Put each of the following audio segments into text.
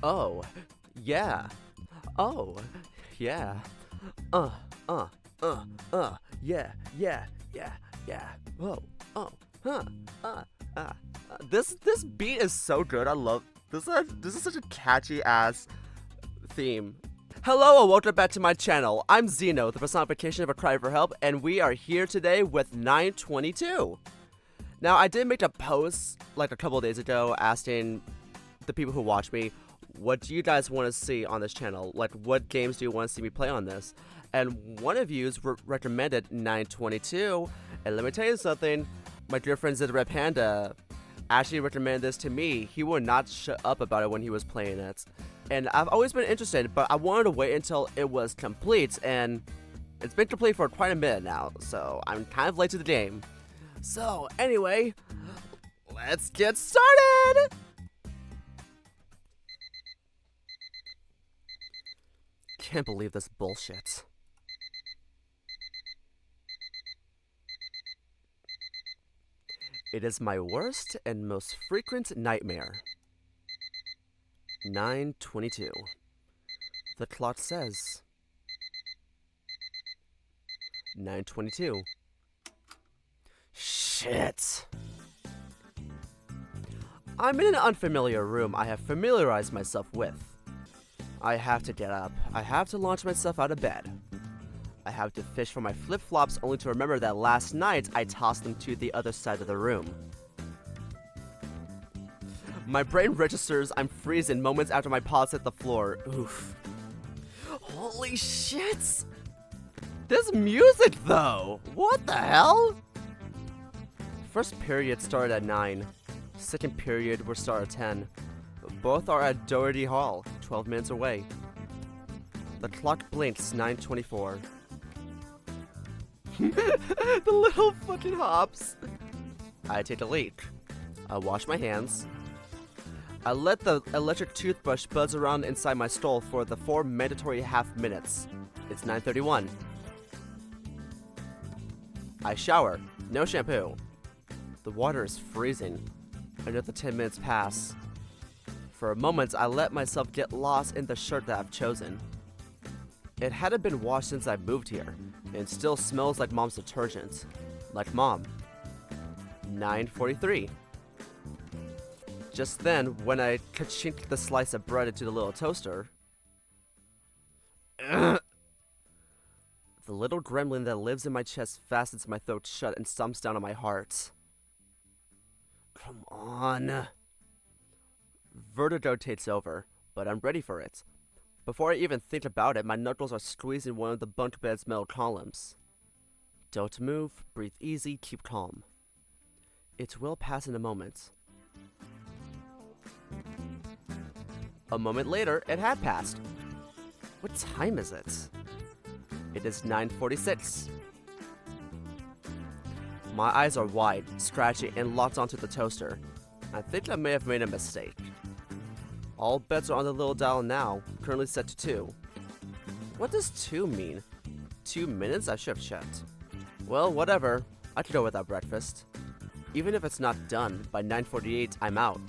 Oh, yeah. Oh, yeah. Uh, uh, yeah, yeah, yeah, yeah. Oh, oh, huh. Uh, uh. This beat is so good. I love this. This is such a catchy ass theme. Hello and welcome back to my channel. I'm Xeno, the personification of a cry for help, and we are here today with 922. Now, I did make a post like a couple days ago asking the people who watch me, what do you guys want to see on this channel? Like, what games do you want to see me play on this? And one of you recommended 922, and let me tell you something, my dear friend Zed Red Panda actually recommended this to me. He would not shut up about it when he was playing it. And I've always been interested, but I wanted to wait until it was complete, and it's been complete for quite a minute now, so I'm kind of late to the game. So, anyway, let's get started! Can't believe this bullshit. It is my worst and most frequent nightmare. 9:22. The clock says 9:22. Shit. I'm in an unfamiliar room I have familiarized myself with. I have to get up. I have to launch myself out of bed. I have to fish for my flip-flops only to remember that last night I tossed them to the other side of the room. My brain registers I'm freezing moments after my paws hit the floor. Oof. Holy shit! This music though! What the hell? First period started at 9. Second period will start at 10. Both are at Doherty Hall, 12 minutes away. The clock blinks 9:24. The little fucking hops. I take a leak. I wash my hands. I let the electric toothbrush buzz around inside my skull for the 4 mandatory half minutes. It's 9:31. I shower. No shampoo. The water is freezing. Another 10 minutes pass. For a moment, I let myself get lost in the shirt that I've chosen. It hadn't been washed since I moved here, and still smells like mom's detergent. Like mom. 9:43. Just then, when I ka-chinked the slice of bread into the little toaster, the little gremlin that lives in my chest fastens my throat shut and stomps down on my heart. Come on. Vertigo takes over, but I'm ready for it. Before I even think about it, my knuckles are squeezing one of the bunk bed's metal columns. Don't move, breathe easy, keep calm. It will pass in a moment. A moment later, it had passed. What time is it? It is 9:46. My eyes are wide, scratchy, and locked onto the toaster. I think I may have made a mistake. All bets are on the little dial now, currently set to 2. What does 2 mean? 2 minutes? I should have checked. Well, whatever. I could go without breakfast. Even if it's not done, by 9:48, I'm out.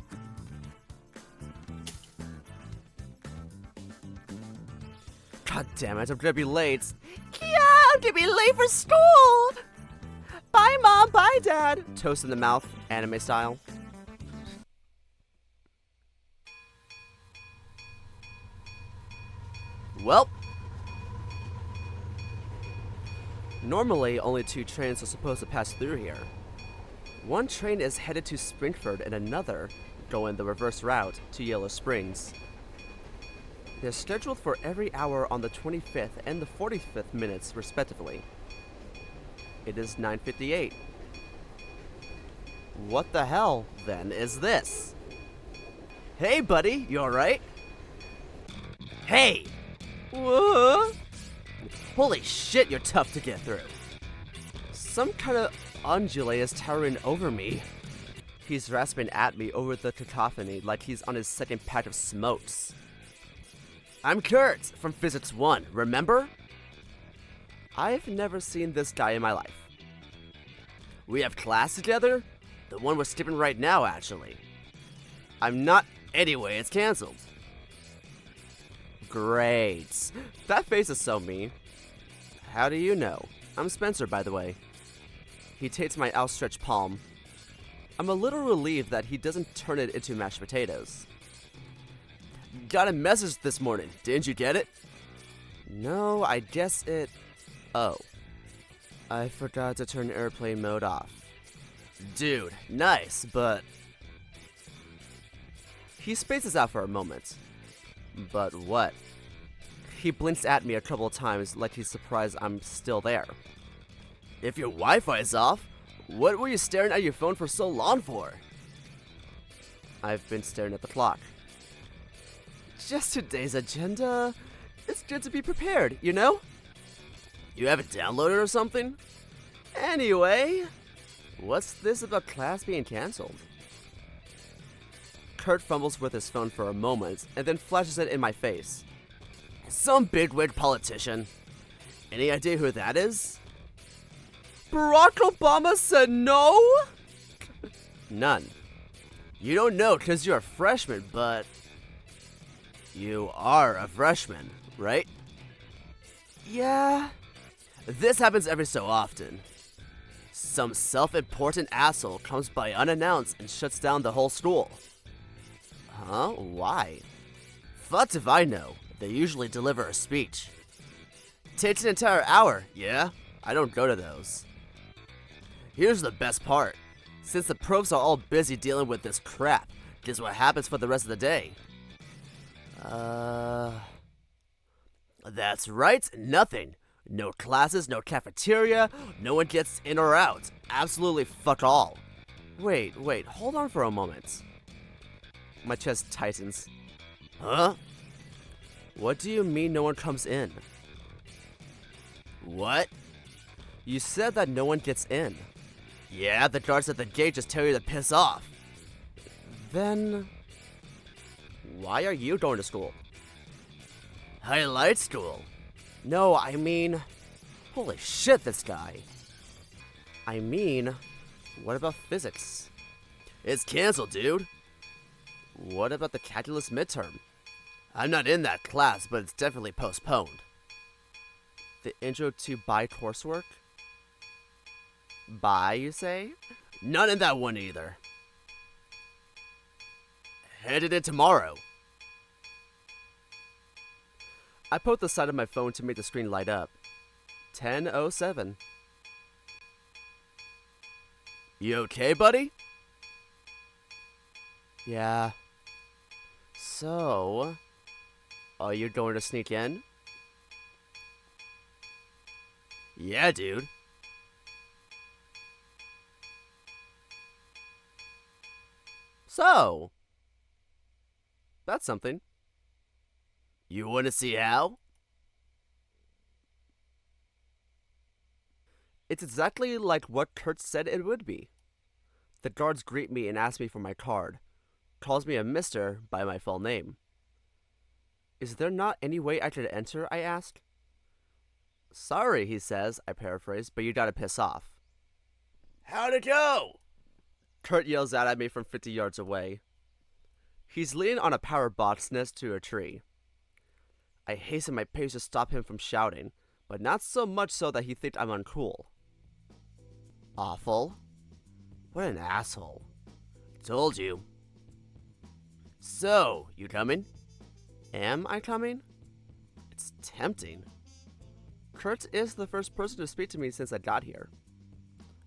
God damn it, I'm gonna be late. Yeah, I'm gonna be late for school! Bye, Mom, bye, Dad! Toast in the mouth, anime style. Well, normally only 2 trains are supposed to pass through here. One train is headed to Springford and another, going the reverse route, to Yellow Springs. They're scheduled for every hour on the 25th and the 45th minutes, respectively. It is 9:58. What the hell, then, is this? Hey, buddy, you alright? Hey! What? Holy shit, you're tough to get through. Some kind of ungulate is towering over me. He's rasping at me over the cacophony like he's on his second pack of smokes. I'm Kurt from Physics 1, remember? I've never seen this guy in my life. We have class together? The one we're skipping right now, actually. I'm not. Anyway, it's canceled. Great. That face is so mean. How do you know? I'm Spencer, by the way. He takes my outstretched palm. I'm a little relieved that he doesn't turn it into mashed potatoes. Got a message this morning. Didn't you get it? No, I guess it... Oh. I forgot to turn airplane mode off. Dude, nice, but... He spaces out for a moment. But what? He blinks at me a couple of times like he's surprised I'm still there. If your Wi-Fi is off, what were you staring at your phone for so long for? I've been staring at the clock. Just today's agenda. It's good to be prepared, you know? You have it downloaded or something? Anyway, what's this about class being cancelled? Kurt fumbles with his phone for a moment and then flashes it in my face. Some bigwig politician. Any idea who that is? Barack Obama said no? None. You don't know because you're a freshman, but... You are a freshman, right? Yeah. This happens every so often. Some self-important asshole comes by unannounced and shuts down the whole school. Huh? Why? Fuck if I know. They usually deliver a speech. Takes an entire hour, yeah? I don't go to those. Here's the best part. Since the profs are all busy dealing with this crap, guess what happens for the rest of the day? That's right, nothing. No classes, no cafeteria, no one gets in or out. Absolutely fuck all. Wait, hold on for a moment. My chest tightens. Huh? What do you mean no one comes in? What? You said that no one gets in. Yeah, the guards at the gate just tell you to piss off. Then... why are you going to school? I like school. No, I mean... Holy shit, this guy. I mean... What about physics? It's canceled, dude. What about the calculus midterm? I'm not in that class, but it's definitely postponed. The intro to bi coursework? Bi, you say? Not in that one either. Headed in tomorrow. I poked the side of my phone to make the screen light up. 10:07. You okay, buddy? Yeah. So, are you going to sneak in? Yeah, dude. So, that's something. You want to see how? It's exactly like what Kurt said it would be. The guards greet me and ask me for my card. Calls me a mister by my full name. Is there not any way I could enter, I ask? Sorry, he says, I paraphrase, but you gotta piss off. How'd it go? Kurt yells out at me from 50 yards away. He's leaning on a power box next to a tree. I hasten my pace to stop him from shouting, but not so much so that he thinks I'm uncool. Awful? What an asshole. Told you. So, you coming? Am I coming? It's tempting. Kurt is the first person to speak to me since I got here.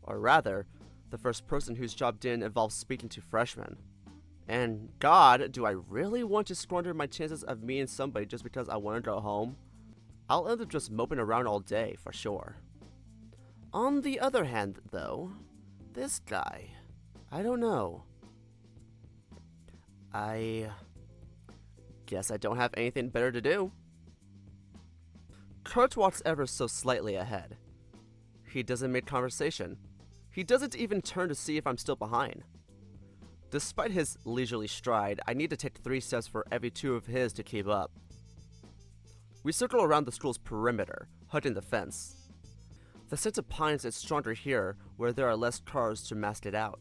Or rather, the first person whose job didn't involve speaking to freshmen. And God, do I really want to squander my chances of meeting somebody just because I want to go home? I'll end up just moping around all day, for sure. On the other hand, though, this guy, I don't know. I guess I don't have anything better to do. Kurt walks ever so slightly ahead. He doesn't make conversation. He doesn't even turn to see if I'm still behind. Despite his leisurely stride, I need to take 3 steps for every 2 of his to keep up. We circle around the school's perimeter, hugging the fence. The sense of pines is stronger here, where there are less cars to mask it out.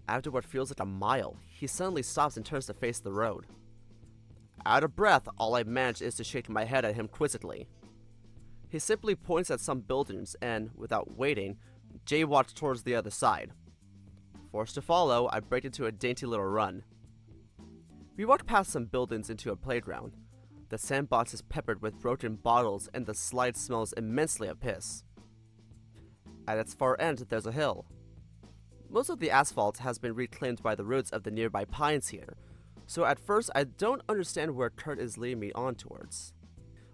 After what feels like a mile, he suddenly stops and turns to face the road. Out of breath, all I manage is to shake my head at him quizzically. He simply points at some buildings and, without waiting, jaywalks towards the other side. Forced to follow, I break into a dainty little run. We walk past some buildings into a playground. The sandbox is peppered with broken bottles and the slide smells immensely of piss. At its far end, there's a hill. Most of the asphalt has been reclaimed by the roots of the nearby pines here, so at first I don't understand where Kurt is leading me on towards.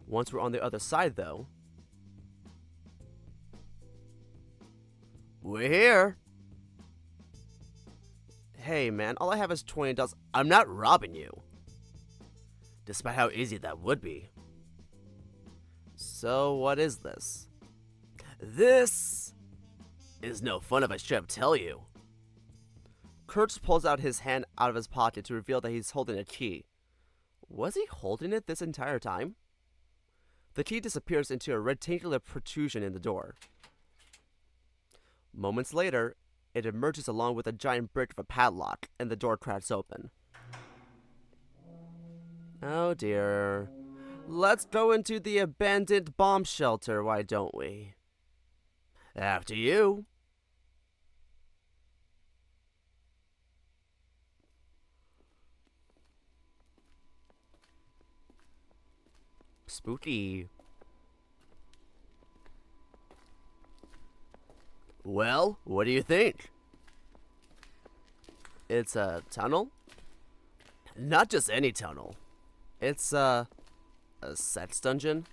Once we're on the other side though... We're here! Hey man, all I have is $20. I'm not robbing you! Despite how easy that would be. So what is this? This is no fun if I straight up tell you. Kurt pulls out his hand out of his pocket to reveal that he's holding a key. Was he holding it this entire time? The key disappears into a rectangular protrusion in the door. Moments later, it emerges along with a giant brick of a padlock, and the door cracks open. Oh dear. Let's go into the abandoned bomb shelter, why don't we? After you. Spooky. Well, what do you think? It's a tunnel? Not just any tunnel. It's a sex dungeon?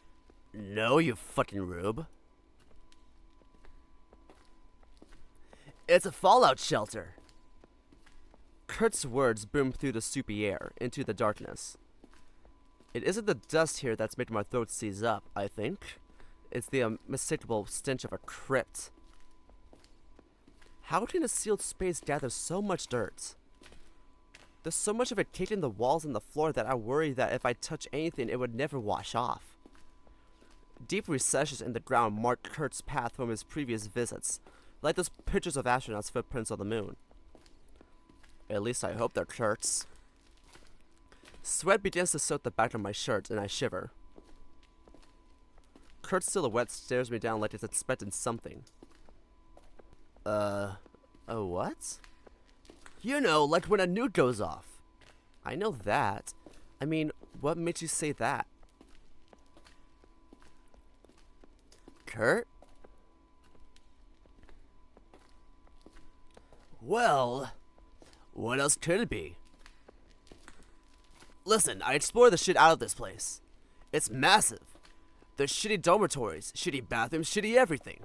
No, you fucking rube. It's a fallout shelter. Kurt's words boom through the soupy air, into the darkness. It isn't the dust here that's making my throat seize up, I think. It's the unmistakable stench of a crypt. How can a sealed space gather so much dirt? There's so much of it caked in the walls and the floor that I worry that if I touch anything, it would never wash off. Deep recessions in the ground mark Kurt's path from his previous visits, like those pictures of astronauts' footprints on the moon. At least I hope they're Kurt's. Sweat begins to soak the back of my shirt, and I shiver. Kurt's silhouette stares me down like it's expecting something. What? You know, like when a nuke goes off. I know that. I mean, what makes you say that? Kurt? Well, what else could it be? Listen, I explored the shit out of this place. It's massive. There's shitty dormitories, shitty bathrooms, shitty everything.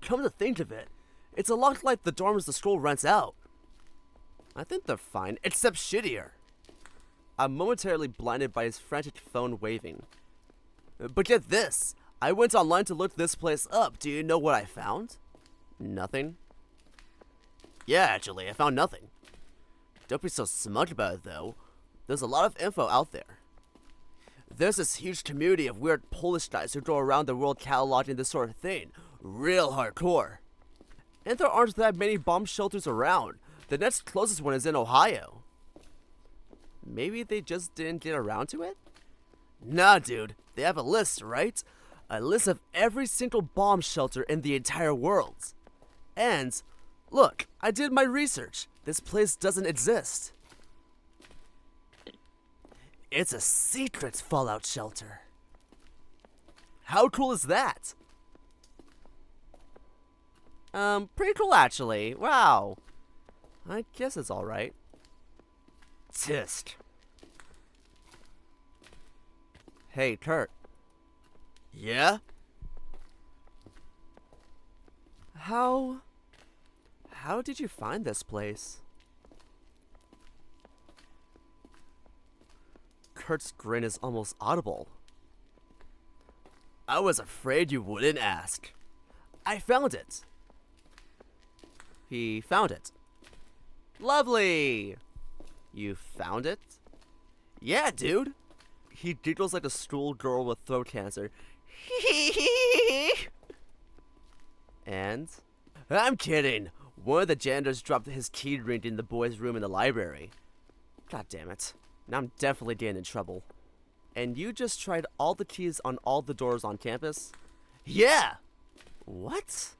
Come to think of it, it's a lot like the dorms the school rents out. I think they're fine, except shittier. I'm momentarily blinded by his frantic phone waving. But get this, I went online to look this place up. Do you know what I found? Nothing. Yeah, actually, I found nothing. Don't be so smug about it, though. There's a lot of info out there. There's this huge community of weird Polish guys who go around the world cataloging this sort of thing. Real hardcore. And there aren't that many bomb shelters around. The next closest one is in Ohio. Maybe they just didn't get around to it? Nah, dude. They have a list, right? A list of every single bomb shelter in the entire world. And, look, I did my research. This place doesn't exist. It's a secret fallout shelter. How cool is that? Pretty cool actually. Wow. I guess it's alright. Tisk. Hey, Kurt. Yeah? How did you find this place? Kurt's grin is almost audible. I was afraid you wouldn't ask. I found it. He found it. Lovely! You found it? Yeah, dude. He giggles like a schoolgirl with throat cancer. And? I'm kidding. One of the janitors dropped his key ring in the boys' room in the library. God damn it. Now I'm definitely getting in trouble. And you just tried all the keys on all the doors on campus? Yeah! What?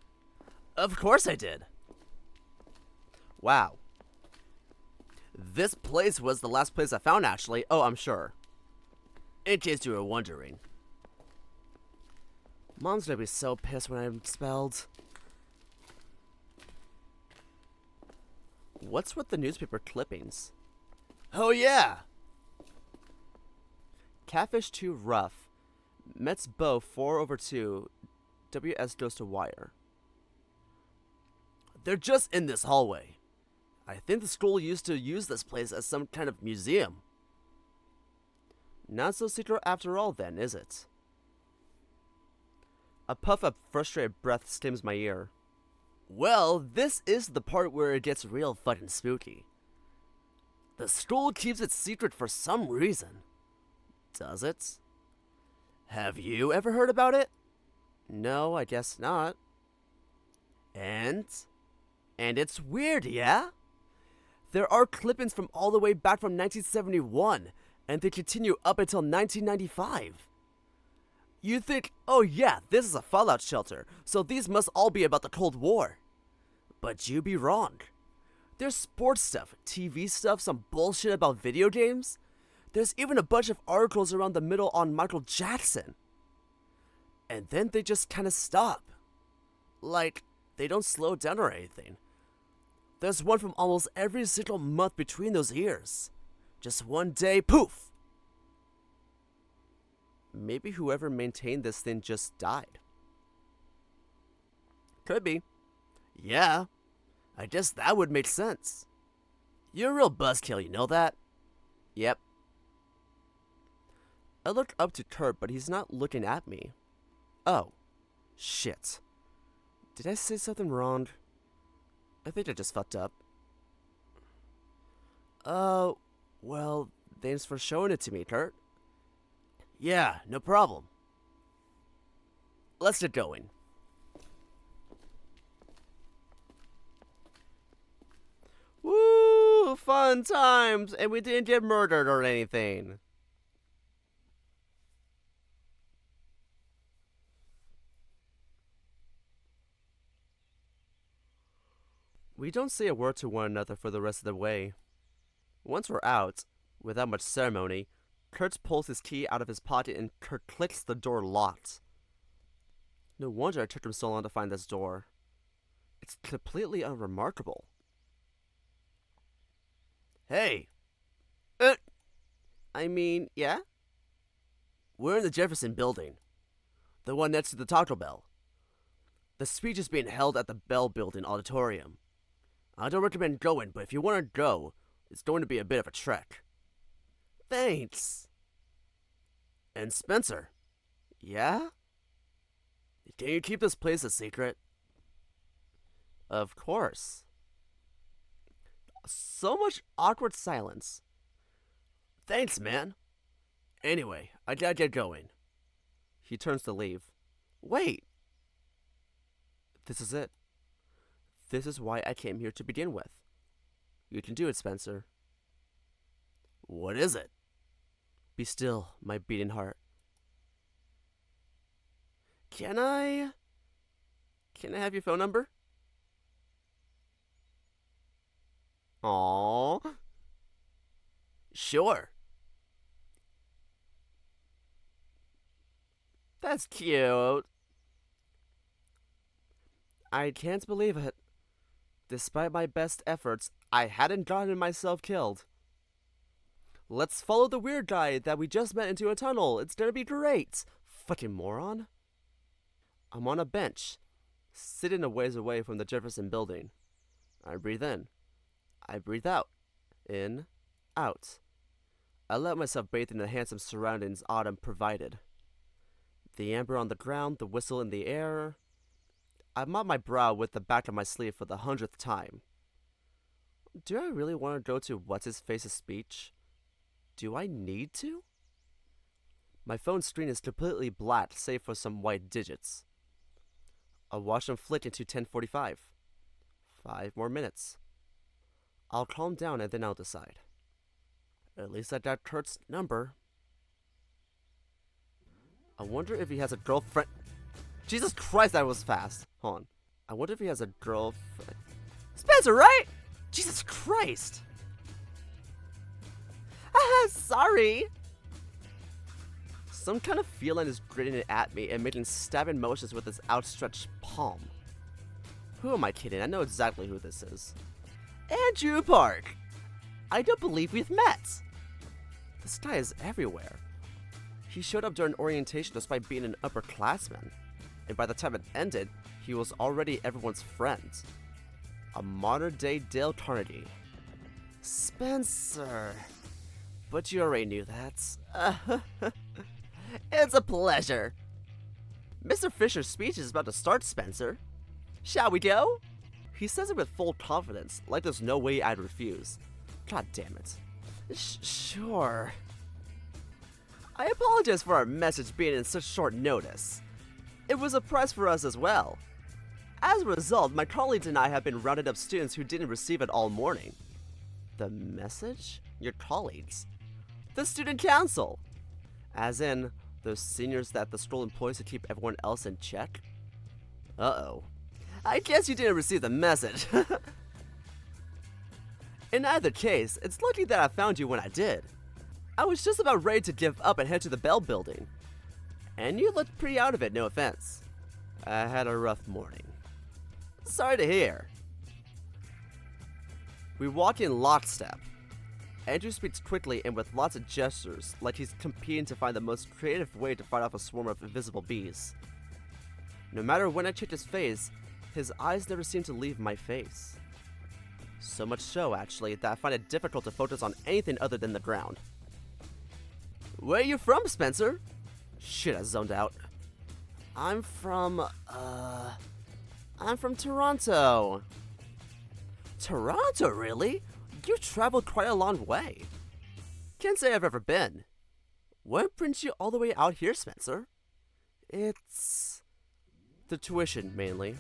Of course I did. Wow. This place was the last place I found, actually. Oh, I'm sure. In case you were wondering. Mom's gonna be so pissed when I'm expelled. What's with the newspaper clippings? Oh yeah! Catfish too rough. Mets bow 4/2. WS goes to wire. They're just in this hallway. I think the school used to use this place as some kind of museum. Not so secret after all then, is it? A puff of frustrated breath skims my ear. Well, this is the part where it gets real fucking spooky. The school keeps it secret for some reason. Does it? Have you ever heard about it? No, I guess not. And it's weird, yeah? There are clippings from all the way back from 1971, and they continue up until 1995. You think, oh yeah, this is a fallout shelter, so these must all be about the Cold War. But you'd be wrong. There's sports stuff, TV stuff, some bullshit about video games. There's even a bunch of articles around the middle on Michael Jackson. And then they just kind of stop. Like, they don't slow down or anything. There's one from almost every single month between those years. Just one day, poof! Maybe whoever maintained this thing just died. Could be. Yeah, I guess that would make sense. You're a real buzzkill, you know that? Yep. I look up to Kurt, but he's not looking at me. Oh, shit. Did I say something wrong? I think I just fucked up. Well, thanks for showing it to me, Kurt. Yeah, no problem. Let's get going. Woo! Fun times! And we didn't get murdered or anything. We don't say a word to one another for the rest of the way. Once we're out, without much ceremony, Kurt pulls his key out of his pocket and Kurt clicks the door locked. No wonder it took him so long to find this door. It's completely unremarkable. Hey! Yeah? We're in the Jefferson building. The one next to the Taco Bell. The speech is being held at the Bell Building Auditorium. I don't recommend going, but if you want to go, it's going to be a bit of a trek. Thanks. And Spencer. Yeah? Can you keep this place a secret? Of course. So much awkward silence. Thanks, man. Anyway, I gotta get going. He turns to leave. Wait. This is it. This is why I came here to begin with. You can do it, Spencer. What is it? Be still, my beating heart. Can I have your phone number? Aww. Sure. That's cute. I can't believe it. Despite my best efforts, I hadn't gotten myself killed. Let's follow the weird guy that we just met into a tunnel. It's gonna be great. Fucking moron. I'm on a bench, sitting a ways away from the Jefferson building. I breathe in. I breathe out. In. Out. I let myself bathe in the handsome surroundings autumn provided. The amber on the ground, the whistle in the air. I mop my brow with the back of my sleeve for the 100th time. Do I really want to go to What's-His-Face's speech? Do I need to? My phone screen is completely black save for some white digits. I'll watch them flick into 10:45. 5 more minutes. I'll calm down and then I'll decide. At least I got Kurt's number. I wonder if he has a girlfriend. Jesus Christ, that was fast. Hold on. I wonder if he has a girlfriend. Spencer, right? Jesus Christ. Sorry. Some kind of feline is grinning it at me and making stabbing motions with his outstretched palm. Who am I kidding? I know exactly who this is. Andrew Park. I don't believe we've met. This guy is everywhere. He showed up during orientation despite being an upperclassman, and by the time it ended, he was already everyone's friend. A modern-day Dale Carnegie. Spencer. But you already knew that. It's a pleasure. Mr. Fisher's speech is about to start, Spencer. Shall we go? He says it with full confidence, like there's no way I'd refuse. God damn it. Sure. I apologize for our message being in such short notice. It was a prize for us as well. As a result, my colleagues and I have been rounding up students who didn't receive it all morning. The message? Your colleagues? The student council. As in, those seniors that the school employs to keep everyone else in check? Uh-oh. I guess you didn't receive the message. In either case, it's lucky that I found you when I did. I was just about ready to give up and head to the Bell building. And you looked pretty out of it, no offense. I had a rough morning. Sorry to hear. We walk in lockstep. Andrew speaks quickly and with lots of gestures, like he's competing to find the most creative way to fight off a swarm of invisible bees. No matter when I check his face, his eyes never seem to leave my face. So much so, actually, that I find it difficult to focus on anything other than the ground. Where are you from, Spencer? Shit, I zoned out. I'm from Toronto. Toronto, really? You traveled quite a long way. Can't say I've ever been. What brings you all the way out here, Spencer? It's the tuition, mainly.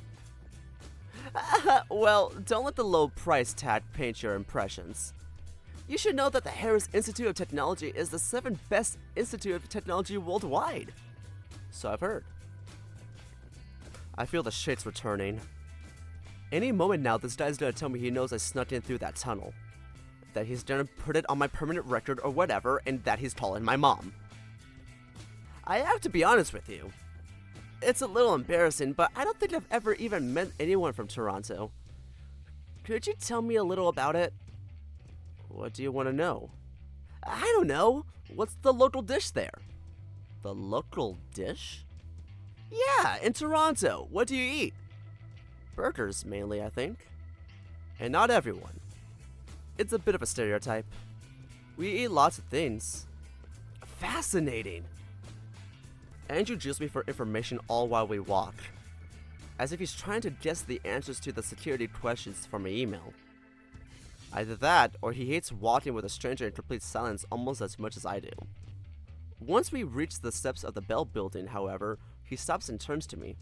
Well, don't let the low price tag paint your impressions. You should know that the Harris Institute of Technology is the 7th best institute of technology worldwide. So I've heard. I feel the shakes returning. Any moment now, this guy's gonna tell me he knows I snuck in through that tunnel. That he's gonna put it on my permanent record or whatever, and that he's calling my mom. I have to be honest with you. It's a little embarrassing, but I don't think I've ever even met anyone from Toronto. Could you tell me a little about it? What do you want to know? I don't know. What's the local dish there? The local dish? Yeah, in Toronto. What do you eat? Burgers, mainly, I think. And not everyone. It's a bit of a stereotype. We eat lots of things. Fascinating. Andrew drills me for information all while we walk, as if he's trying to guess the answers to the security questions from my email. Either that, or he hates walking with a stranger in complete silence almost as much as I do. Once we reach the steps of the Bell building, however, he stops and turns to me.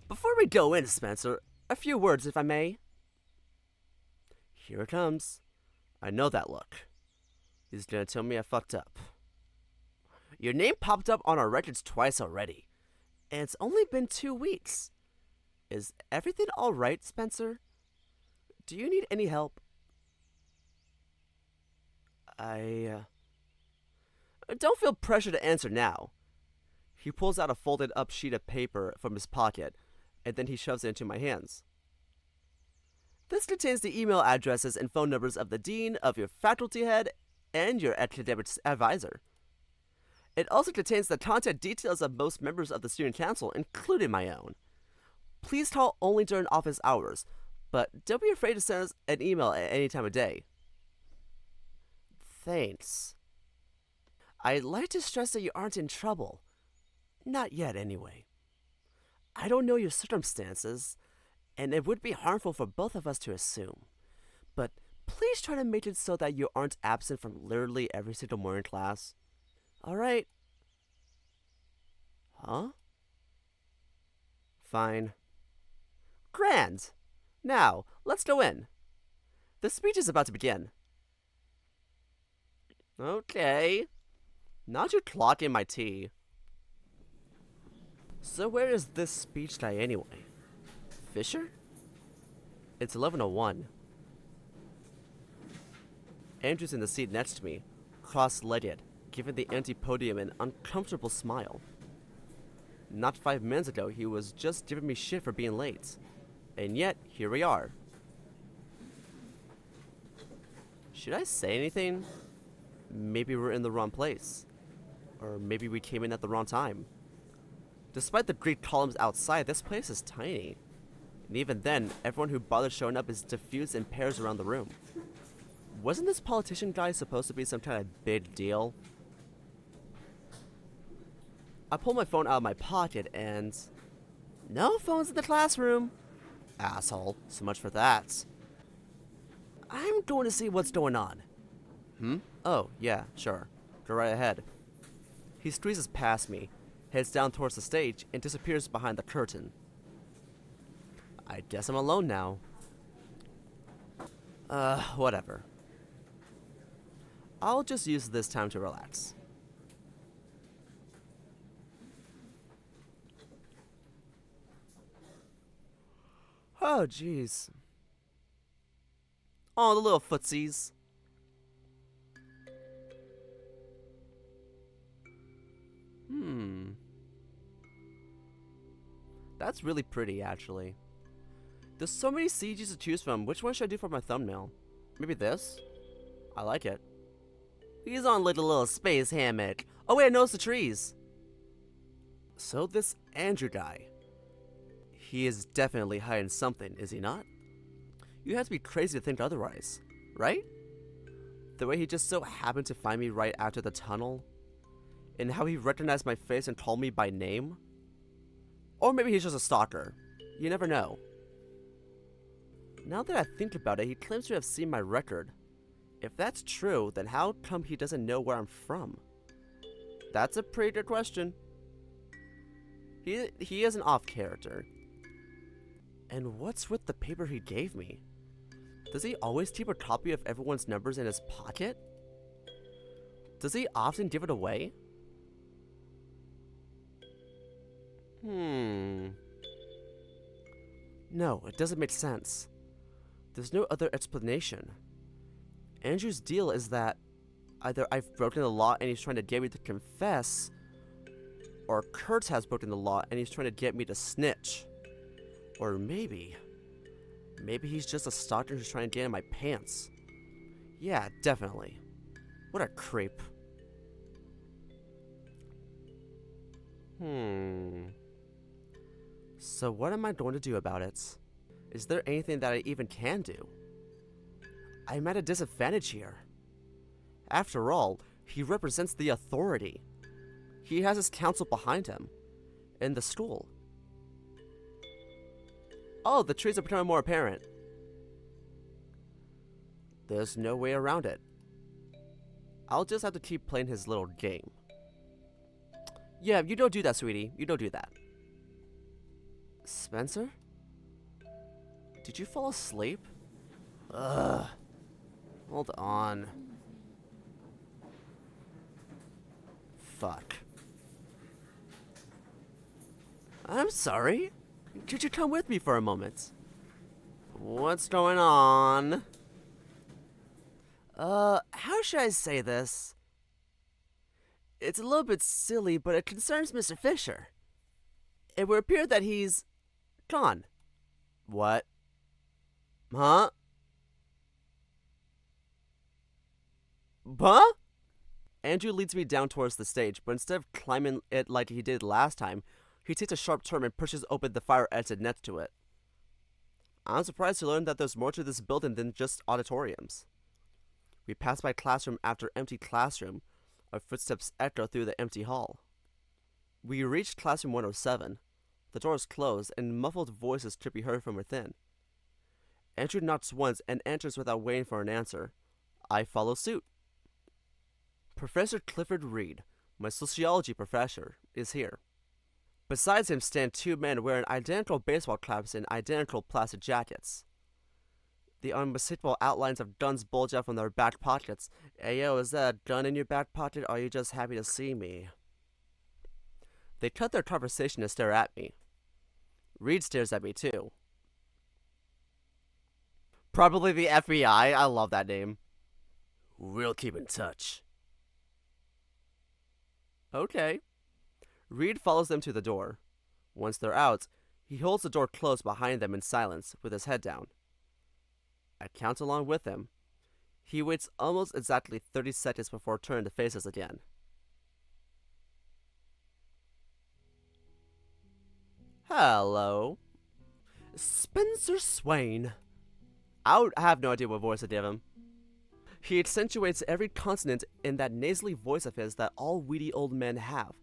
Before we go in, Spencer, a few words if I may. Here it comes. I know that look. He's gonna tell me I fucked up. Your name popped up on our records twice already, and it's only been 2 weeks. Is everything alright, Spencer? Do you need any help? Don't feel pressure to answer now. He pulls out a folded up sheet of paper from his pocket, and then he shoves it into my hands. This contains the email addresses and phone numbers of the dean, of your faculty head, and your academic advisor. It also contains the contact details of most members of the student council, including my own. Please call only during office hours, but don't be afraid to send us an email at any time of day. Thanks. I'd like to stress that you aren't in trouble. Not yet, anyway. I don't know your circumstances, and it would be harmful for both of us to assume. But please try to make it so that you aren't absent from literally every single morning class. Alright. Huh? Fine. Grand! Now, let's go in. The speech is about to begin. Okay. Not you clocking my tea. So where is this speech guy anyway? Fisher? It's 11:01. Andrew's in the seat next to me, cross-legged, giving the empty podium an uncomfortable smile. Not 5 minutes ago, he was just giving me shit for being late. And yet, here we are. Should I say anything? Maybe we're in the wrong place. Or maybe we came in at the wrong time. Despite the Greek columns outside, this place is tiny. And even then, everyone who bothers showing up is diffused in pairs around the room. Wasn't this politician guy supposed to be some kind of big deal? I pull my phone out of my pocket and... No phones in the classroom! Asshole, so much for that. I'm going to see what's going on. Oh, yeah, sure. Go right ahead. He squeezes past me, heads down towards the stage, and disappears behind the curtain. I guess I'm alone now. Whatever. I'll just use this time to relax. Oh, jeez. Oh, the little footsies. That's really pretty, actually. There's so many CGs to choose from. Which one should I do for my thumbnail? Maybe this? I like it. He's on like a little space hammock. Oh wait, I noticed the trees. So this Andrew guy. He is definitely hiding something, is he not? You have to be crazy to think otherwise, right? The way he just so happened to find me right after the tunnel. And how he recognized my face and called me by name. Or maybe he's just a stalker. You never know. Now that I think about it, he claims to have seen my record. If that's true, then how come he doesn't know where I'm from? That's a pretty good question. He is an off character. And what's with the paper he gave me? Does he always keep a copy of everyone's numbers in his pocket? Does he often give it away? No, it doesn't make sense. There's no other explanation. Andrew's deal is that either I've broken the law and he's trying to get me to confess, or Kurt has broken the law and he's trying to get me to snitch. Or maybe he's just a stalker who's trying to get in my pants. Yeah, definitely. What a creep. So what am I going to do about it? Is there anything that I even can do? I'm at a disadvantage here. After all, he represents the authority. He has his council behind him. In the school. Oh, the trees are becoming more apparent. There's no way around it. I'll just have to keep playing his little game. Yeah, you don't do that, sweetie. You don't do that. Spencer? Did you fall asleep? Ugh. Hold on. Fuck. I'm sorry. Could you come with me for a moment? What's going on? How should I say this? It's a little bit silly, but it concerns Mr. Fisher. It would appear that he's gone. What? Huh? Huh? Andrew leads me down towards the stage, but instead of climbing it like he did last time, he takes a sharp turn and pushes open the fire exit next to it. I'm surprised to learn that there's more to this building than just auditoriums. We pass by classroom after empty classroom. Our footsteps echo through the empty hall. We reach classroom 107. The door is closed, and muffled voices could be heard from within. Andrew knocks once and enters without waiting for an answer. I follow suit. Professor Clifford Reed, my sociology professor, is here. Besides him stand two men wearing identical baseball caps and identical plastic jackets. The unmistakable outlines of guns bulge out from their back pockets. Hey yo, is that a gun in your back pocket, or are you just happy to see me? They cut their conversation to stare at me. Reed stares at me too. Probably the FBI. I love that name. We'll keep in touch. Okay. Reed follows them to the door. Once they're out, he holds the door closed behind them in silence, with his head down. I count along with him. He waits almost exactly 30 seconds before turning to face us again. Hello. Spencer Swain. I have no idea what voice to give him. He accentuates every consonant in that nasally voice of his that all weedy old men have.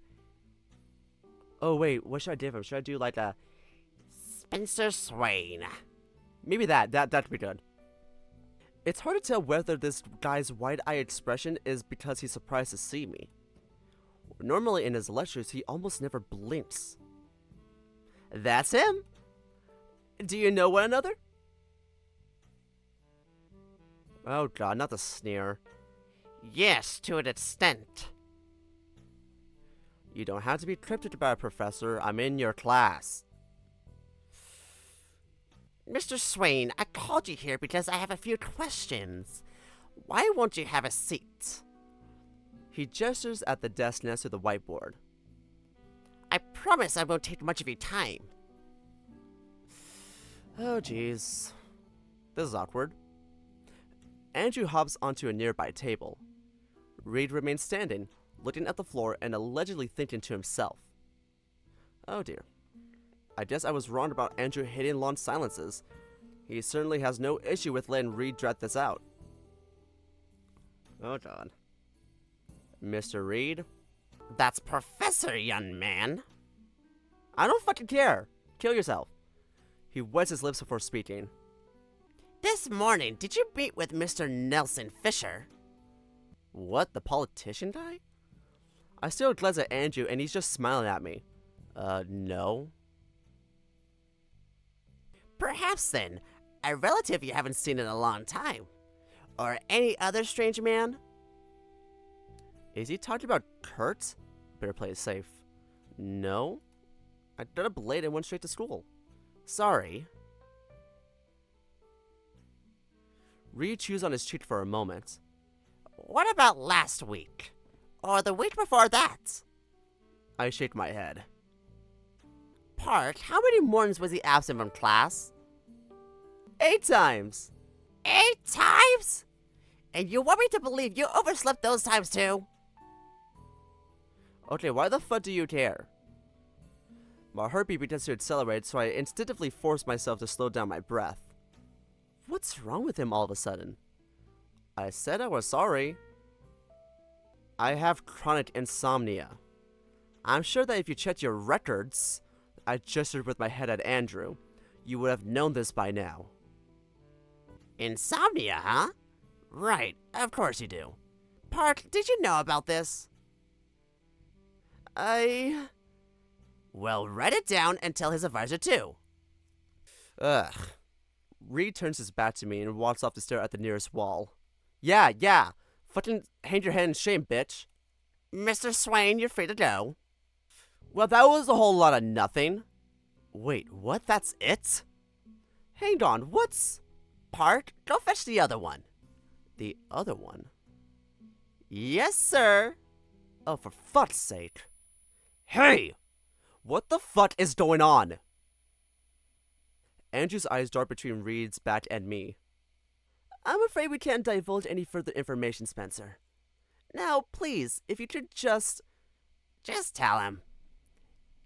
Oh wait, what should I give him? Should I do like a Spencer Swain? Maybe that'd be good. It's hard to tell whether this guy's wide-eyed expression is because he's surprised to see me. Normally in his lectures, he almost never blinks. That's him. Do you know one another? Oh god, not the sneer. Yes, to an extent. You don't have to be cryptic about it, Professor. I'm in your class. Mr. Swain, I called you here because I have a few questions. Why won't you have a seat? He gestures at the desk next to the whiteboard. I promise I won't take much of your time. Oh, jeez. This is awkward. Andrew hops onto a nearby table. Reed remains standing, looking at the floor and allegedly thinking to himself. Oh dear. I guess I was wrong about Andrew hating long silences. He certainly has no issue with letting Reed dread this out. Oh god. Mr. Reed? That's Professor, young man. I don't fucking care. Kill yourself. He wets his lips before speaking. This morning, did you meet with Mr. Nelson Fisher? What, the politician guy? I still glance at Andrew and he's just smiling at me. No. Perhaps then, a relative you haven't seen in a long time. Or any other strange man? Is he talking about Kurt? Better play it safe. No. I got up late and went straight to school. Sorry. Reed chews on his cheek for a moment. What about last week? Or the week before that? I shake my head. Park, how many mornings was he absent from class? 8 times. 8 times? And you want me to believe you overslept those times too? Okay, why the fuck do you care? My heartbeat begins to accelerate, so I instinctively force myself to slow down my breath. What's wrong with him all of a sudden? I said I was sorry. I have chronic insomnia. I'm sure that if you checked your records, I gestured with my head at Andrew, you would have known this by now. Insomnia, huh? Right, of course you do. Park, did you know about this? Well, write it down and tell his advisor too. Ugh. Reed turns his back to me and walks off to stare at the nearest wall. Yeah. Fucking hang your head in shame, bitch. Mr. Swain, you're free to go. Well, that was a whole lot of nothing. Wait, what? That's it? Hang on, what's... Park, go fetch the other one. The other one? Yes, sir. Oh, for fuck's sake. Hey! What the fuck is going on? Andrew's eyes dart between Reed's back and me. I'm afraid we can't divulge any further information, Spencer. Now, please, if you could just tell him.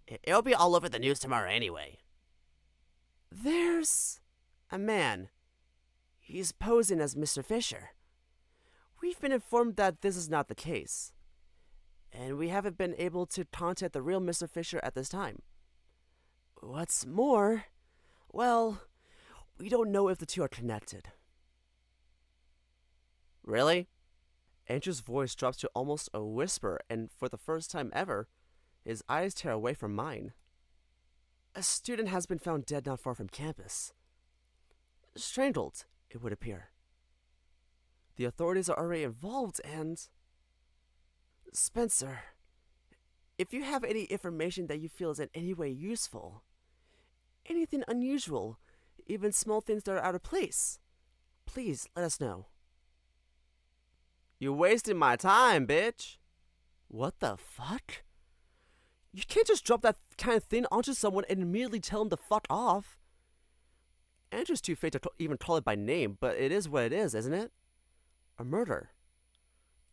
It'll be all over the news tomorrow anyway. There's a man. He's posing as Mr. Fisher. We've been informed that this is not the case. And we haven't been able to contact the real Mr. Fisher at this time. What's more, well, we don't know if the two are connected. Really? Andrew's voice drops to almost a whisper, and for the first time ever, his eyes tear away from mine. A student has been found dead not far from campus. Strangled, it would appear. The authorities are already involved and... Spencer, if you have any information that you feel is in any way useful, anything unusual, even small things that are out of place, please let us know. You're wasting my time, bitch. What the fuck? You can't just drop that kind of thing onto someone and immediately tell them to fuck off. Andrew's too fake to even call it by name, but it is what it is, isn't it? A murder.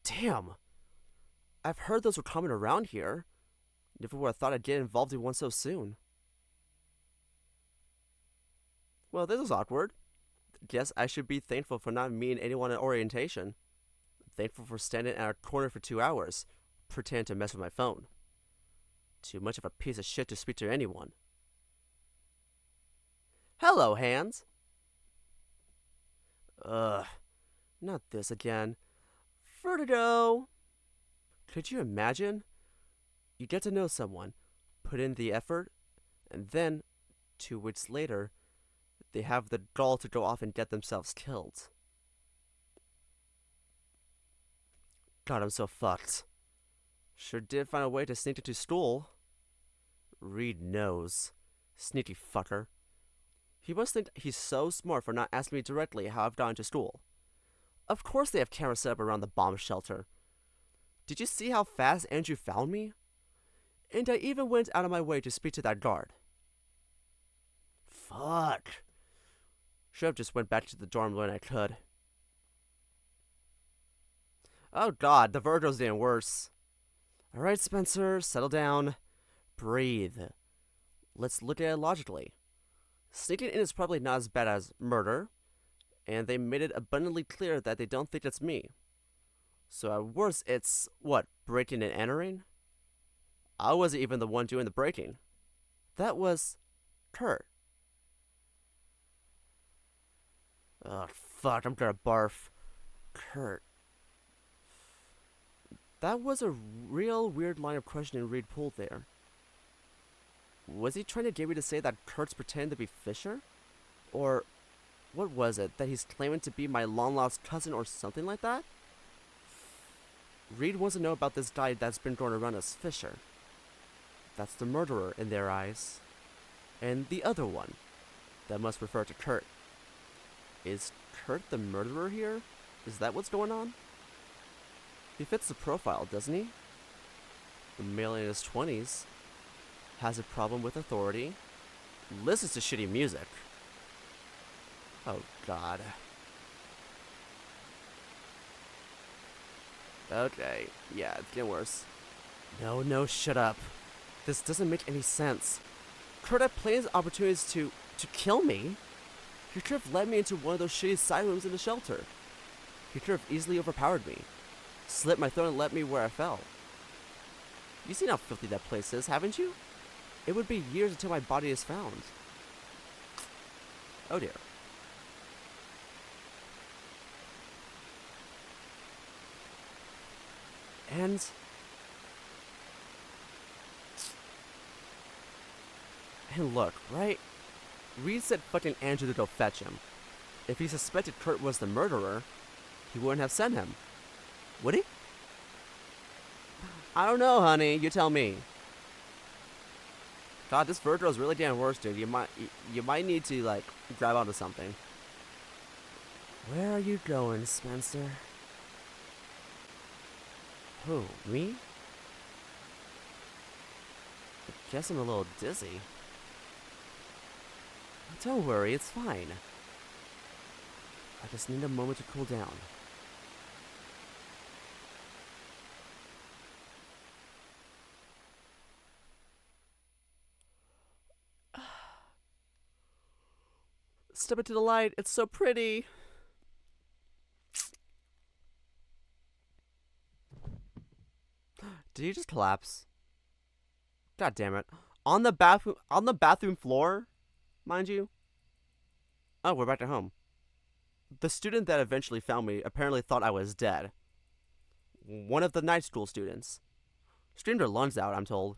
Damn. I've heard those were common around here. Never would have thought I'd get involved in one so soon. Well, this is awkward. Guess I should be thankful for not meeting anyone at orientation. Thankful for standing at a corner for 2 hours, pretending to mess with my phone. Too much of a piece of shit to speak to anyone. Hello, Hands. Ugh, not this again. Vertigo. Could you imagine? You get to know someone, put in the effort, and then, 2 weeks later, they have the gall to go off and get themselves killed. God, I'm so fucked. Sure did find a way to sneak into school. Reed knows. Sneaky fucker. He must think he's so smart for not asking me directly how I've gotten to school. Of course they have cameras set up around the bomb shelter. Did you see how fast Andrew found me? And I even went out of my way to speak to that guard. Fuck. Should have just went back to the dorm when I could. Oh god, the Virgo's getting worse. Alright, Spencer, settle down. Breathe. Let's look at it logically. Sneaking in is probably not as bad as murder, and they made it abundantly clear that they don't think it's me. So at worst, it's, what, breaking and entering? I wasn't even the one doing the breaking. That was Kurt. Oh, fuck, I'm gonna barf. Kurt. That was a real weird line of questioning Reed pulled there. Was he trying to get me to say that Kurt's pretending to be Fisher? Or what was it, that he's claiming to be my long-lost cousin or something like that? Reed wants to know about this guy that's been going around as Fisher. That's the murderer in their eyes. And the other one, that must refer to Kurt. Is Kurt the murderer here? Is that what's going on? He fits the profile, doesn't he? A male in his 20s, has a problem with authority, listens to shitty music. Oh god. Okay, yeah, it's getting worse. No, shut up. This doesn't make any sense. Kurt had plenty of opportunities to kill me. He could have led me into one of those shitty side rooms in the shelter. He could have easily overpowered me, slit my throat and let me where I fell. You've seen how filthy that place is, haven't you? It would be years until my body is found. Oh dear. And look, right? Reed said fucking Andrew to go fetch him. If he suspected Kurt was the murderer, he wouldn't have sent him. Would he? I don't know, honey. You tell me. God, this Virgo's really getting worse, dude. You might need to, like, grab onto something. Where are you going, Spencer? Who, me? I guess I'm a little dizzy. Don't worry, it's fine. I just need a moment to cool down. Step into the light, it's so pretty. Did you just collapse? God damn it. On the bathroom floor? Mind you. Oh, we're back at home. The student that eventually found me apparently thought I was dead. One of the night school students. Screamed her lungs out, I'm told.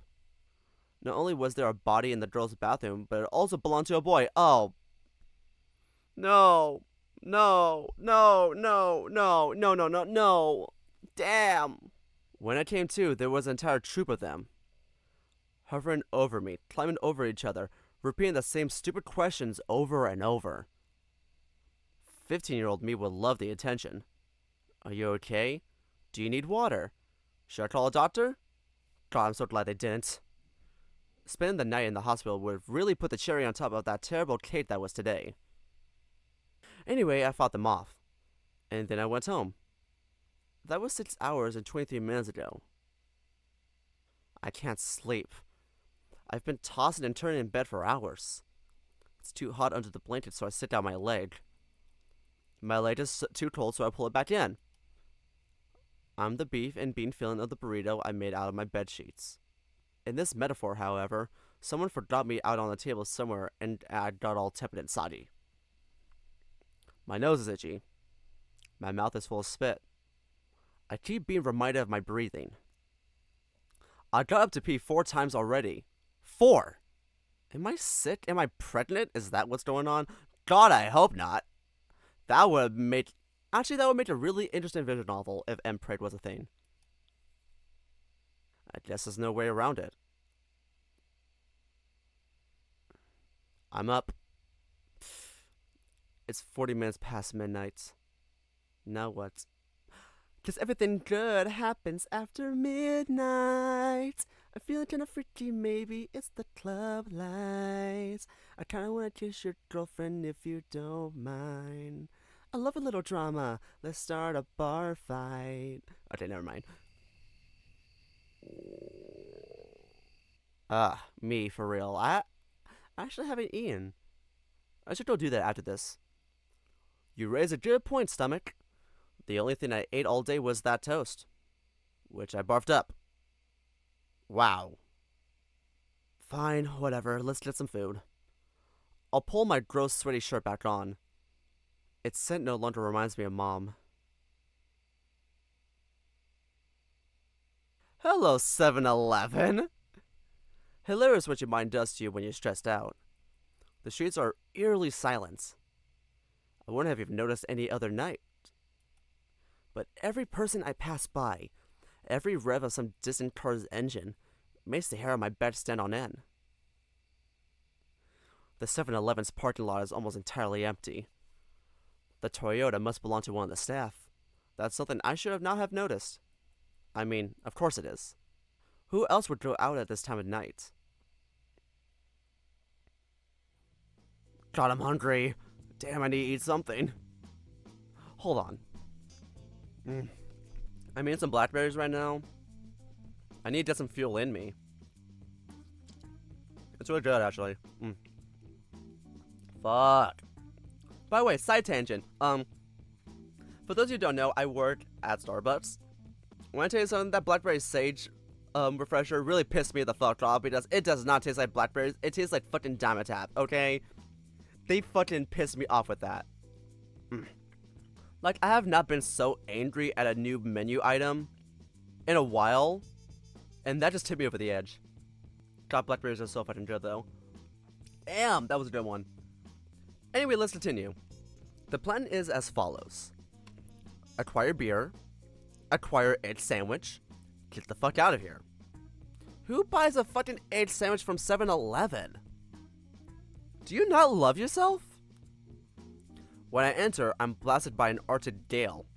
Not only was there a body in the girl's bathroom, but it also belonged to a boy. Oh. No. No, no, no, no, no, no, no, no. Damn. When I came to, there was an entire troop of them, hovering over me, climbing over each other, repeating the same stupid questions over and over. 15-year-old me would love the attention. Are you okay? Do you need water? Should I call a doctor? God, I'm so glad they didn't. Spending the night in the hospital would really put the cherry on top of that terrible cake that was today. Anyway, I fought them off, and then I went home. That was 6 hours and 23 minutes ago. I can't sleep. I've been tossing and turning in bed for hours. It's too hot under the blanket, so I sit down my leg. My leg is too cold, so I pull it back in. I'm the beef and bean filling of the burrito I made out of my bed sheets. In this metaphor, however, someone forgot me out on the table somewhere, and I got all tepid and soggy. My nose is itchy. My mouth is full of spit. I keep being reminded of my breathing. I got up to pee 4 times already. 4! Am I sick? Am I pregnant? Is that what's going on? God, I hope not. That would make... Actually, that would make a really interesting visual novel if M-Preg was a thing. I guess there's no way around it. I'm up. It's 40 minutes past midnight. Now what? 'Cause everything good happens after midnight. I feel kinda freaky, maybe it's the club lights. I kinda wanna kiss your girlfriend if you don't mind. I love a little drama, let's start a bar fight. Okay, never mind. Me, for real. I actually haven't eaten. I should go do that after this. You raise a good point, stomach. The only thing I ate all day was that toast, which I barfed up. Wow. Fine, whatever, let's get some food. I'll pull my gross, sweaty shirt back on. Its scent no longer reminds me of Mom. Hello, 7-Eleven! Hilarious what your mind does to you when you're stressed out. The streets are eerily silent. I wouldn't have even noticed any other night. But every person I pass by, every rev of some distant car's engine, makes the hair on my back stand on end. The 7-Eleven's parking lot is almost entirely empty. The Toyota must belong to one of the staff. That's something I should not have noticed. I mean, of course it is. Who else would go out at this time of night? God, I'm hungry. Damn, I need to eat something. Hold on. I'm eating some blackberries right now. I need to get some fuel in me. It's really good, actually. Fuck. By the way, side tangent. For those of you who don't know, I work at Starbucks. When I tell you something, that blackberry sage refresher really pissed me the fuck off because it does not taste like blackberries. It tastes like fucking Dimetap, okay? They fucking pissed me off with that. Like, I have not been so angry at a new menu item in a while, and that just tipped me over the edge. God, blackberries are so fucking good, though. Damn, that was a good one. Anyway, let's continue. The plan is as follows. Acquire beer. Acquire egg sandwich. Get the fuck out of here. Who buys a fucking egg sandwich from 7-Eleven? Do you not love yourself? When I enter, I'm blasted by an Arctic gale.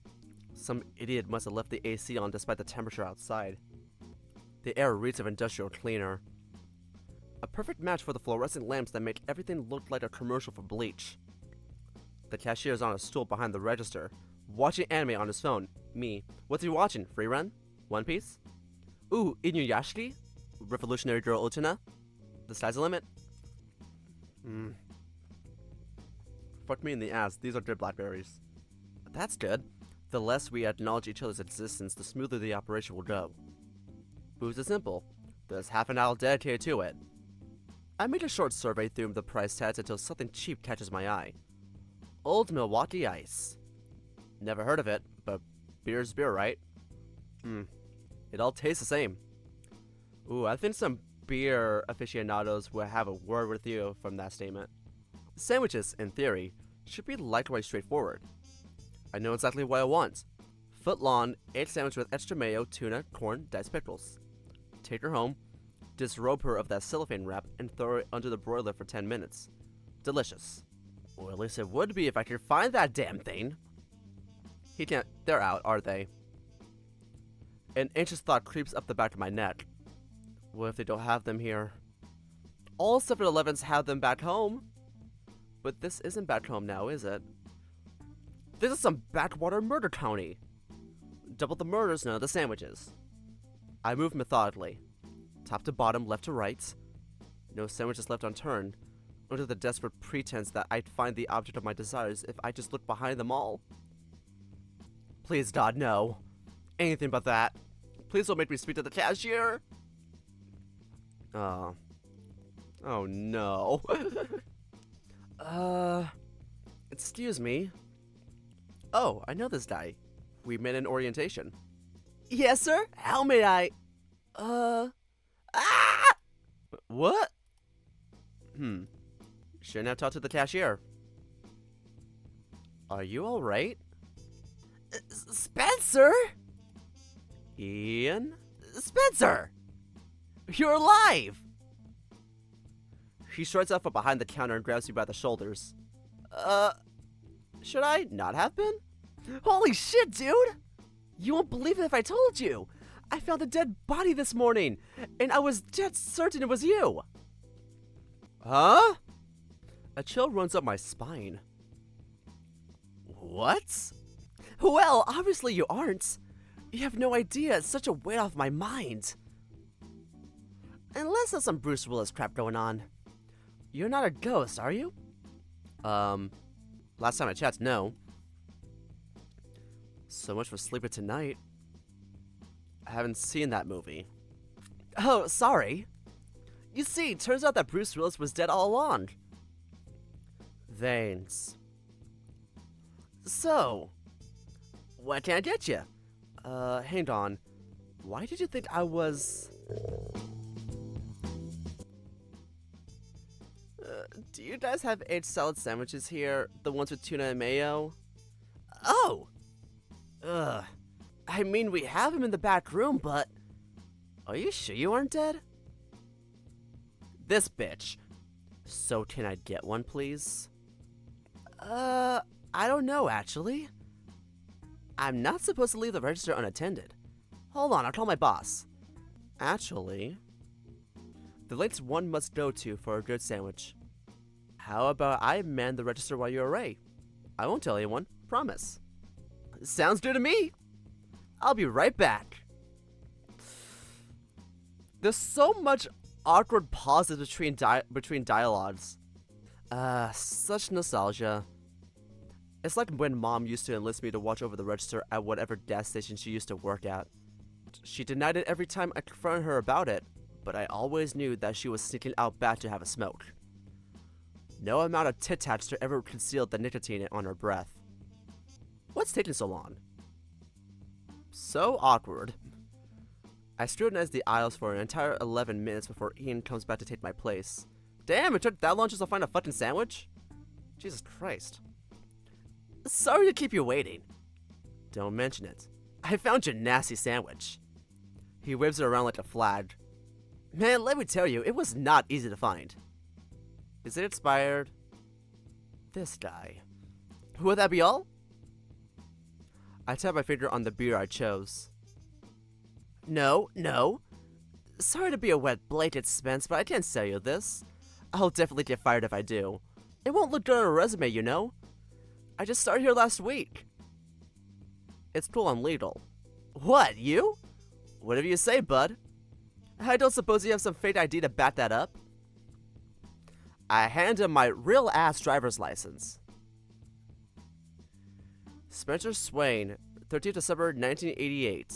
Some idiot must have left the AC on despite the temperature outside. The air reeks of industrial cleaner. A perfect match for the fluorescent lamps that make everything look like a commercial for bleach. The cashier is on a stool behind the register, watching anime on his phone. Me. What's he watching? Free Run? One Piece? Ooh, Inuyashiki? Revolutionary Girl Utena? The sky's the limit? Fuck me in the ass, these are good blackberries. That's good. The less we acknowledge each other's existence, the smoother the operation will go. Booze is simple. There's half an hour dedicated to it. I make a short survey through the price tags until something cheap catches my eye. Old Milwaukee Ice. Never heard of it, but beer's beer, right? It all tastes the same. Ooh, I think some beer aficionados will have a word with you from that statement. Sandwiches, in theory, should be likewise straightforward. I know exactly what I want. Foot-long, egg sandwich with extra mayo, tuna, corn, diced pickles. Take her home, disrobe her of that cellophane wrap, and throw it under the broiler for 10 minutes. Delicious. Or at least it would be if I could find that damn thing. He can't. They're out, are they? An anxious thought creeps up the back of my neck. What if they don't have them here? All 7-Elevens have them back home. But this isn't back home now, is it? This is some backwater murder county. Double the murders, none of the sandwiches. I move methodically. Top to bottom, left to right. No sandwiches left unturned, under the desperate pretense that I'd find the object of my desires if I just looked behind them all. Please, God, no. Anything but that. Please don't make me speak to the cashier. Oh no. Excuse me. Oh, I know this guy. We met in orientation. Yes, sir? How may I? What? Shouldn't have talked to the cashier. Are you alright? Spencer? Ian? Spencer! You're alive! He strides out from behind the counter and grabs me by the shoulders. Should I not have been? Holy shit, dude! You won't believe it if I told you! I found a dead body this morning, and I was dead certain it was you! Huh? A chill runs up my spine. What? Well, obviously you aren't. You have no idea, it's such a weight off my mind. Unless there's some Bruce Willis crap going on. You're not a ghost, are you? Last time I checked, no. So much for Sleeper Tonight. I haven't seen that movie. Oh, sorry. You see, turns out that Bruce Willis was dead all along. Veins. So, what can I get you? Hang on. Why did you think I was... do you guys have egg salad sandwiches here? The ones with tuna and mayo? Oh! Ugh. I mean, we have them in the back room, but... Are you sure you aren't dead? This bitch. So can I get one, please? I don't know, actually. I'm not supposed to leave the register unattended. Hold on, I'll call my boss. Actually... The lengths one must go to for a good sandwich. How about I man the register while you're away? I won't tell anyone, promise. Sounds good to me. I'll be right back. There's so much awkward pauses between dialogues. Such nostalgia. It's like when Mom used to enlist me to watch over the register at whatever gas station she used to work at. She denied it every time I confronted her about it, but I always knew that she was sneaking out back to have a smoke. No amount of Tit Tacs ever concealed the nicotine on her breath. What's taking so long? So awkward. I scrutinized the aisles for an entire 11 minutes before Ian comes back to take my place. Damn, it took that long just to find a fucking sandwich? Jesus Christ. Sorry to keep you waiting. Don't mention it. I found your nasty sandwich. He waves it around like a flag. Man, let me tell you, it was not easy to find. Is it expired? This guy. Would that be all? I tap my finger on the beer I chose. No. Sorry to be a wet blanket, Spence, but I can't sell you this. I'll definitely get fired if I do. It won't look good on a resume, you know? I just started here last week. It's cool, I'm legal. What, you? Whatever you say, bud. I don't suppose you have some fake ID to back that up? I hand him my real-ass driver's license. Spencer Swain, 13th December 1988.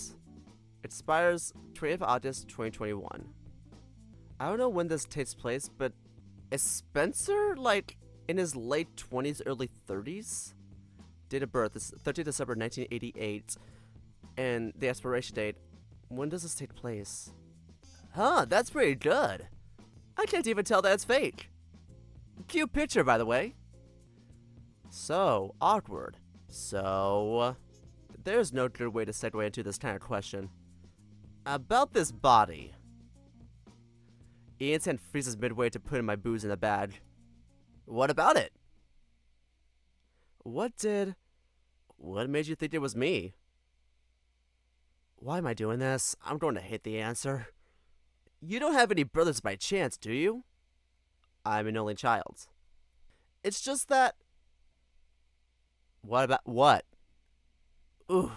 Expires 20th August 2021. I don't know when this takes place, but is Spencer, like, in his late 20s, early 30s? Date of birth is 13th December 1988. And the expiration date, when does this take place? Huh, that's pretty good. I can't even tell that it's fake. Cute picture, by the way. So awkward. So, there's no good way to segue into this kind of question. About this body. Ian's hand freezes midway to putting my booze in a bag. What about it? What made you think it was me? Why am I doing this? I'm going to hate the answer. You don't have any brothers by chance, do you? I'm an only child. It's just that... What about... What? Oof.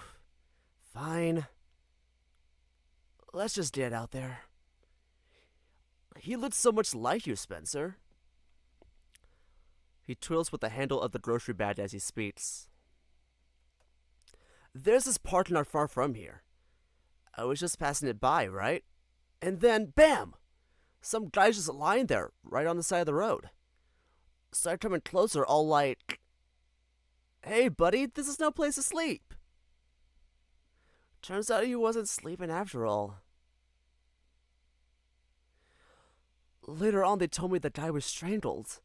Fine. Let's just get it out there. He looks so much like you, Spencer. He twirls with the handle of the grocery bag as he speaks. There's this park not far from here. I was just passing it by, right? And then, bam! Some guy's just lying there, right on the side of the road. Started coming closer, all like, hey, buddy, this is no place to sleep. Turns out he wasn't sleeping after all. Later on, they told me the guy was strangled.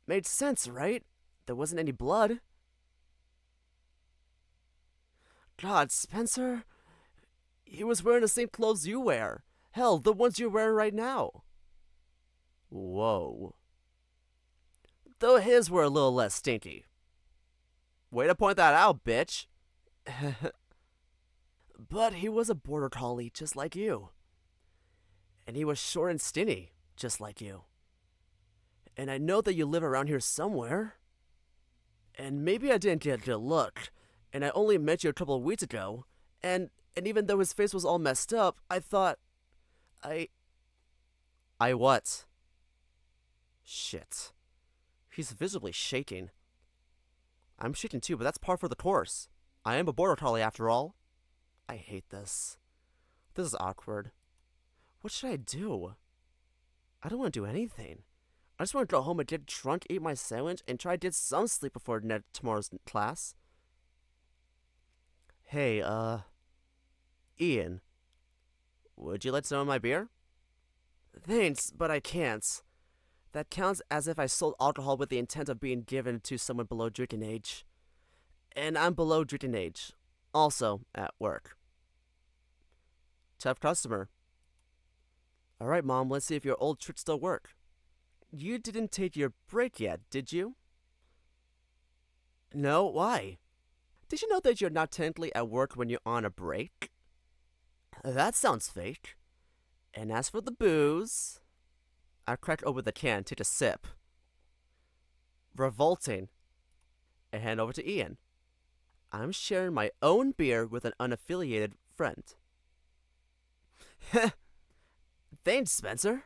Made sense, right? There wasn't any blood. God, Spencer, he was wearing the same clothes you wear. Hell, the ones you're wearing right now. Whoa. Though his were a little less stinky. Way to point that out, bitch. But he was a border collie, just like you. And he was short and skinny, just like you. And I know that you live around here somewhere. And maybe I didn't get a good look, and I only met you a couple of weeks ago, and even though his face was all messed up, I thought... I what? Shit. He's visibly shaking. I'm shaking too, but that's par for the course. I am a border collie after all. I hate this. This is awkward. What should I do? I don't want to do anything. I just want to go home and get drunk, eat my sandwich, and try to get some sleep before tomorrow's class. Hey, Ian. Would you like some of my beer? Thanks, but I can't. That counts as if I sold alcohol with the intent of being given to someone below drinking age. And I'm below drinking age. Also, at work. Tough customer. Alright, Mom, let's see if your old tricks still work. You didn't take your break yet, did you? No, why? Did you know that you're not technically at work when you're on a break? That sounds fake. And as for the booze... I crack open the can, take a sip. Revolting. And hand over to Ian. I'm sharing my own beer with an unaffiliated friend. Thanks, Spencer.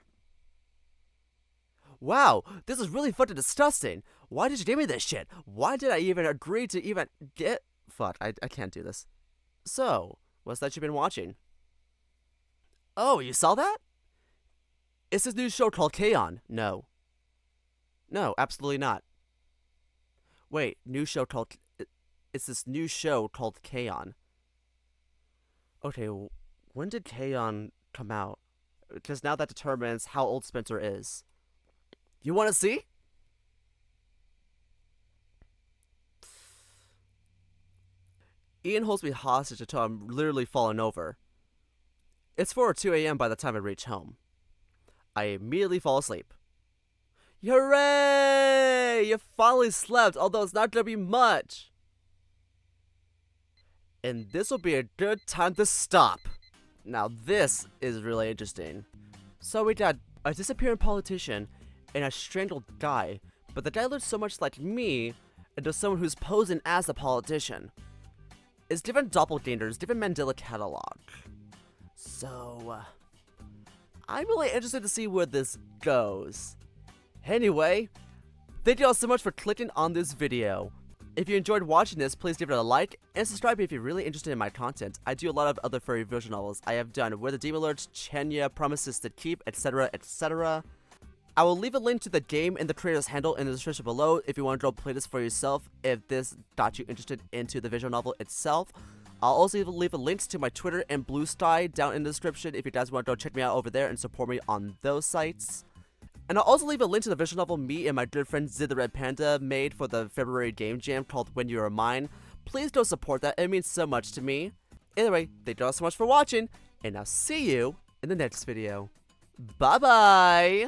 Wow, this is really fucking disgusting. Why did you give me this shit? Why did I even agree to even get... Fuck, I can't do this. So, what's that you've been watching? Oh, you saw that? It's this new show called K-On! No. No, absolutely not. Wait, new show called... It's this new show called K-On! Okay, when did K-On! Come out? Because now that determines how old Spencer is. You want to see? Ian holds me hostage until I'm literally falling over. It's 4 or 2 a.m. by the time I reach home. I immediately fall asleep. Hooray! You finally slept, although it's not gonna be much. And this will be a good time to stop. Now this is really interesting. So we got a disappearing politician and a strangled guy, but the guy looks so much like me and to someone who's posing as the politician. It's different doppelgangers, different Mandela catalog. So, I'm really interested to see where this goes. Anyway, thank you all so much for clicking on this video. If you enjoyed watching this, please give it a like and subscribe if you're really interested in my content. I do a lot of other furry visual novels. I have done Where the Demon Lurks, Chenya, Promises to Keep, etc, etc. I will leave a link to the game and the creator's handle in the description below if you want to go play this for yourself if this got you interested into the visual novel itself. I'll also leave links to my Twitter and Blue Sky down in the description if you guys want to go check me out over there and support me on those sites. And I'll also leave a link to the visual novel me and my good friend Zid the Red Panda made for the February game jam called When You Are Mine. Please go support that, it means so much to me. Anyway, thank you all so much for watching, and I'll see you in the next video. Bye bye!